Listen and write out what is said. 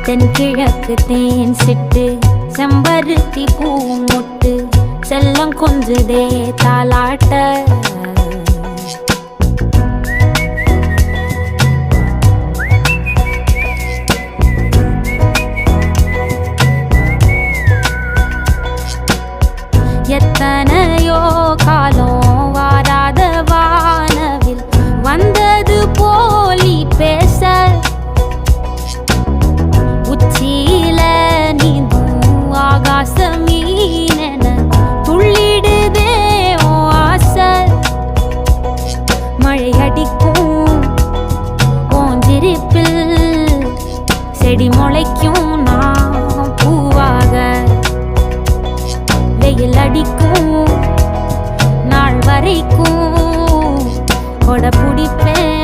தென்கிழக்கு தேன் சிட்டு செம்பருத்தி பூ முட்டு செல்லம் கொஞ்சுதே தாலாட்ட எத்தனையோ காலம் வாராத வானவில் வந்தது போலி பேச உச்சியில நீந்தும் ஆகாச மீனென துள்ளிடுதே ஓ ஆசை மழை அடிக்கும் ஓஞ்சிருப்பில் செடி முளைக்கும் நான் பூவாக வெயில் அடிக்கும் நாள் வரைக்கும் கொடை பிடிப்பேன்